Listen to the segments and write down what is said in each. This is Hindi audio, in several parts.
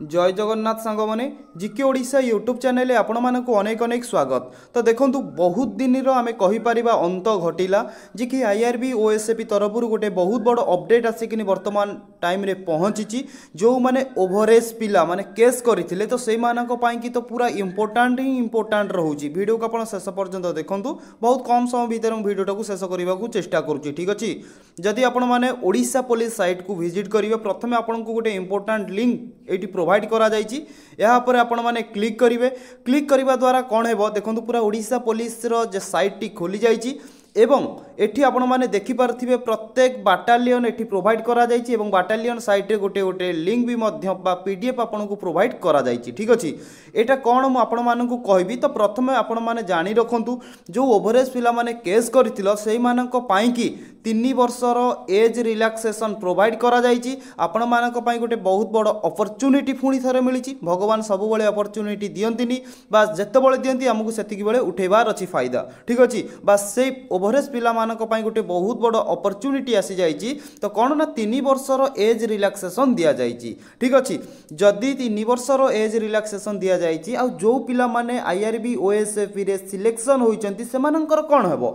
जय जगन्नाथ सांग मैंने जिके ओडिशा यूट्यूब चैनल आपण मानक अनेक अनेक स्वागत। तो देखो बहुत दिन आम कहीपर अंत घटिला जी कि आईआरबी ओएसएपी तरफ गोटे बहुत बड़ अपडेट आसिक वर्तमान टाइम रे पहुँची जो मैंने ओभरेज पिला माने केस करते तो से कि तो पूरा इंपोर्टाट ही इंपोर्टाट रोचे वीडियो को आप शेष पर्यंत देखूँ बहुत कम समय भितर वीडियोटा को शेष करने को चेष्टा करुँची। ठीक अच्छे जदि आपण मैंने ओडिशा पुलिस साइट को विजिट करेंगे प्रथम आपन को गोटे इंपोर्टाट लिंक ये प्रोवाइड करा जायछि यापर आपण माने क्लिक करेंगे। क्लिक करने द्वारा कौन है देखो पूरा ओडिशा पुलिस रो जे साइट टी खोली जायछि एवं एठी आपण माने देखि पारथिबे प्रत्येक बाटालियन एठी प्रोवाइड करा जायछि एवं बाटालियन साइट रे गोटे गोटे लिंक भी मध्य बा पीडीएफ आपण को प्रोवाइड करा जायछि। ठीक अछि एटा कोन मु आपण मानन को कहबी तो प्रथमे आपण माने जानि रखंतु जो ओवरेज पिला माने केस करथिलो सेही मानक पई कि 3 वर्षर एज रिलैक्सेशन प्रोवाइड करा जायछि आपण मानक पई गोटे बहुत बड़ अपॉर्चुनिटी पुणी थरे मिलिछि। भगवान सब बळे अपॉर्चुनिटी दियंतिनी बस जत्ते बळे दियंती हमकु सेतिकी बळे उठेबार अछि फायदा। ठीक अछि बस से ओवरेज पिला मानक पई गोटे बहुत बड़ अपॉर्चुनिटी आसी जायछि तो कोन ना 3 वर्षर एज रिलैक्सेशन दिया जायछि। ठीक अछि जदि 3 वर्षर एज रिलैक्सेशन दिया जायछि आ जो पिला माने आईआरबी ओएसएफी रे सिलेक्शन होइचंती सेमानकर कोन हेबो।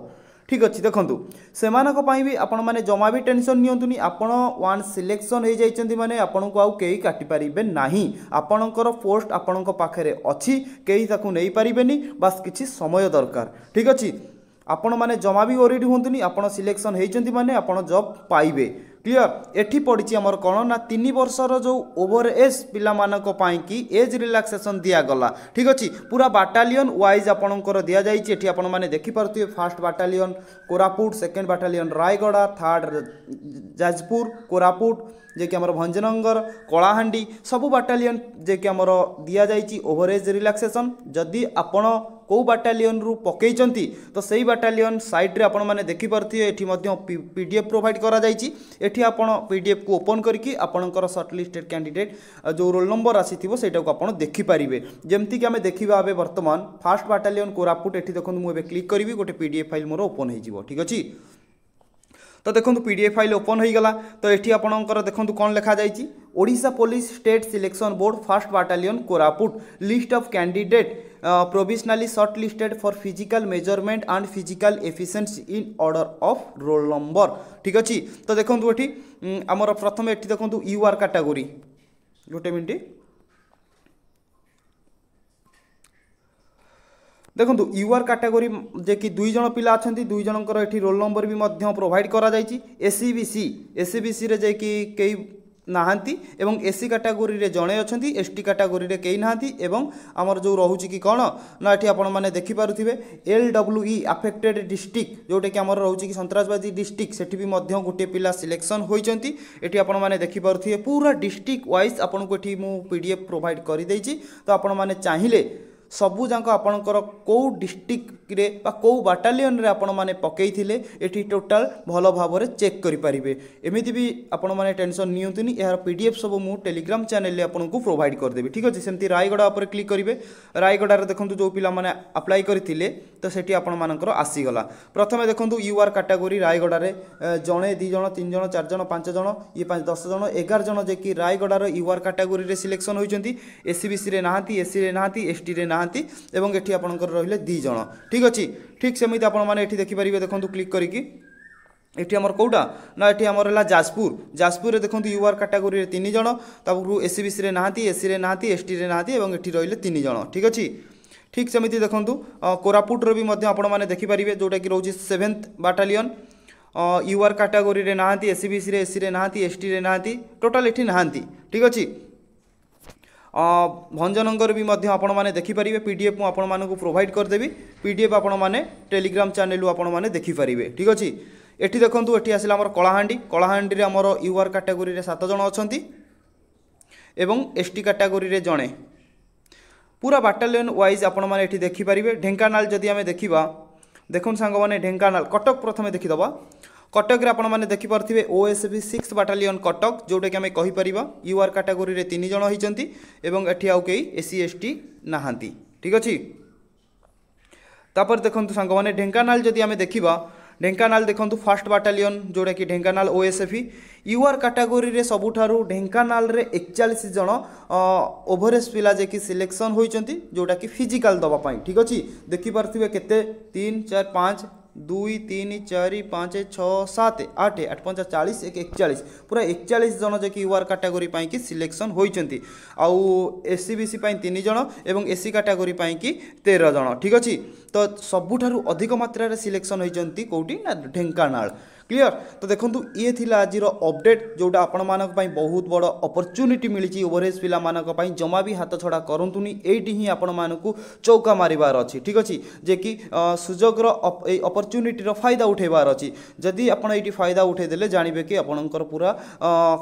ठीक अच्छे देखूँ से भी आपण मैंने जमा भी टेंशन नियंतुनी आपण वन सिलेक्शन हो जाइछंती माने आपण को आउ केही काटि पारिबे नाही आपणकर पोस्ट आपण पाखरे अछि केही ताकू नै पारिबेनी बस किछि समय दरकार। ठीक अच्छे आपण माने जमा भी ओरिड होंतुनी आपण सिलेक्शन होइचंती माने आपण जॉब पाइबे। क्लियर एठी पड़ी आमर कौन ना 3 वर्षर जो ओवर एज पिला मानक पाई कि एज रिलैक्सेशन दिया गला। ठीक अच्छे पूरा बाटालियन वाइज आपणकर दि जाइए एठी आपण माने देखि पारुथिबे first battalion Koraput second battalion Rayagada third Jajpur Koraput जे कि आमर भंजनगर कलाहांडी सबू बाटालियन जे कि आमर दि जाइए ओवरेज रिलैक्सेशन जदि आपण कौ बाटालियन रु पकईचंती तो सही बाटालियन साइट रे आपण माने देखि पारथिए एठी मध्य पीडीएफ प्रोवाइड करा जाइछि एठी आपण पीडीएफ को ओपन करके आपणकर शॉर्टलिस्टेड कैंडिडेट जो रोल नंबर आसीथिबो सेटा को आपण देखि पारिबे। जेमति कि आमे देखिबा आबे वर्तमान फर्स्ट बाटालियन कोरापुट एठी देखन मु एबे क्लिक करिवि गोटे पीडीएफ फाइल मोर ओपन हो जिवो। ठीक अछि तो देखो पीडीएफ फाइल ओपन हो गला तो ये आपंकर देखो कौन लिखा जाइए Odisha police state selection board first battalion Koraput list of candidate provisionally short listed for physical measurement and physical efficiency in order of roll number. ठीक अच्छे तो देखो ये आमर प्रथम ये देखो यूआर कैटेगरी गोटे मिनट देखो यूआर कैटेगरी जे कि 2 जन पिला अच्छा 2 जनकर ये रोल नंबर भी प्रोवाइड करा जाइछि। एससीबीसी रे जे कि कई नाहांती एवं एससी कैटेगरी रे जणे अछंती एसटी कैटेगरी रे कई नाहांती एवं आमर जो रहुछि कि कोन ना एठी आपण माने देखि पारुथिबे एलडब्ल्यूई अफेक्टेड डिस्ट्रिक्ट जोटे कि आमर रहुछि कि सन्त्रासबादी डिस्ट्रिक्ट सेठी भी मध्य गोटे पिला सिलेक्शन होइचंती एठी आपण माने देखि पारुथिबे पूरा डिस्ट्रिक्ट वाइज आपण को एठी मु पीडीएफ प्रोवाइड करि दैछि तो आपण माने चाहिए सबू जाक आपणकर कौ डिस्ट्रिक्ट रे बा कौ बाटालियन रे आपण माने पकईथिले एठी टोटाल भलो भाव रे चेक करि पारिबे। एमिति भी आपण माने टेंशन नियंतुनी यार पीडीएफ सब मु टेलीग्राम चैनल रे आपण को प्रोवाइड कर देबी। ठीक अछि सेमति रायगड़ा ऊपर क्लिक करिवे रायगड़ा रे देखंतु जो पिला माने अप्लाई करथिले तो सेठी आपण मानकर आसी गला। प्रथमे देखंतु यूआर कैटेगरी रायगड़ा रे जणे 2 जण 3 जण 4 जण 5 जण ये 5 10 जण 11 जण जे कि रायगड़ा रे यूआर कैटेगरी रे सिलेक्शन होइचंती एससीबीसी रे नाहांती एससी रे नाहांती एसटी रे नाहांती एवं एठी आपणकर रहिले 2 जण। ठीक अछि ठीक सेमिति आपण माने एठी देखि परिबे देखंतु क्लिक करिकि एठी हमर कोउटा ना एठी हमर हला जाजपुर रे देखंतु यूआर कैटेगरी रे 3 जण ताबरु एससीबीसी रे नाहांती एससी रे नाहांती एसटी रे नाहांती एवं एठी रहिले 3 जण। ठीक अछि ठीक सेमिति देखंतु कोरापुट रो भी मध्य आपण माने देखि परिबे जोटा कि रहउछि 7th बाटालियन यूआर कैटेगरी रे नाहांती एससीबीसी रे एससी रे नाहांती एसटी रे नाहांती टोटल एठी नाहांती। ठीक अछि भंजनगर भी मध्य आपण माने देखि परिबे पीडीएफ मु आपण मानकु प्रोवाइड कर देबी पीडीएफ आपण माने टेलीग्राम चैनल रु आपण माने देखि परिबे। ठीक अछि एठी देखंतु एठी आसिला हमर कलाहांडी रे हमर यूआर कैटेगरी रे 7 जण अछंती एवं एसटी कैटेगरी रे जणे पूरा बाटालियन वाइज आपण माने एठी देखि परिबे। ढेंकानाल जदि आमे देखिबा देखुन सांग माने ढेंकानाल कटक प्रथमे देखि दबा कटक रे आपण माने देखि पारथिबे ओएसबी 6 बाटालियन कटक जोटे कि आमे कहि परिबा यूआर कैटेगरी रे 3 जण होइचंती एवं एठी आउ केही एससी एसटी नाहांती। ठीक अछि तापर देखंतु सांग माने ढेंकानाल जदि आमे देखिबा ढेंकानाल देखो फास्ट बाटालियन जोटा कि ढेंकानाल ओएसएफई यूआर कैटेगोरी रे सबुठारु ढेंकानाल रे 41 जन ओभरेज पिला जे कि सिलेक्शन होइचंती जोटा कि फिजिकल दबा पाई ठीक अछि देखि पारथिबे केते 3 4 5 2 3 4 5 6 7 8 8 5 40 1 41 पूरा 41 जन जे कि यूआर कैटेगोरी पाई कि सिलेक्शन होइचंती आउ एससीबीसी पाई 3 जन एवं एससी कैटेगोरी पाई कि 13 जन ठीक अछि तो सबुठारु अधिक मात्रा रे सिलेक्शन होइचंती कोठी ना ढेंकानाल क्लियर तो देखो ये थिला आज अपडेट जोटा आपण मानक पई बहुत बड़ अपॉर्चुनिटी मिली ओवरेज पिला मानक पई जमा भी हाथ छड़ा करंतुनी एठी ही आपण मानकू चौका मारिबार अछि ठीक अछि जे कि सुजोग रो अपॉर्चुनिटी रो फायदा उठेबार अछि जदि आपण एठी फायदा उठे देले जानिबे कि आपणकर पूरा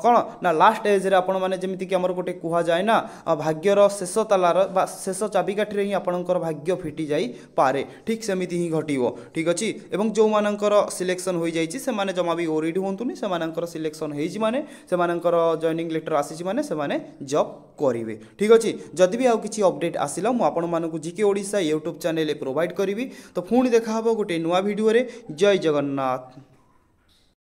कोन ना लास्ट एज रे आपण माने जेमिति कि हमर गोटे कुहा जाय ना भाग्यर शेष तालार बा शेष चाबिकाठी रे ही आपणकर भाग्य फिटी जाई पारे ठीक सेमिति ही घटिवो ठीक अछि एवं जो मानकर सिलेक्शन होई जाईछि से माने जमा भी ओरिड होंतुनी से मानकर सिलेक्शन हेइछि माने से मानकर जॉइनिंग लेटर आसीछि माने से माने जॉब करिवे ठीक अछि जदि भी आ किछि अपडेट आसिला मु आपण मानकु GK Odisha YouTube channel provide करिवि तो पुणी देखा हबो गोटे नुवा वीडियो रे जय जगन्नाथ।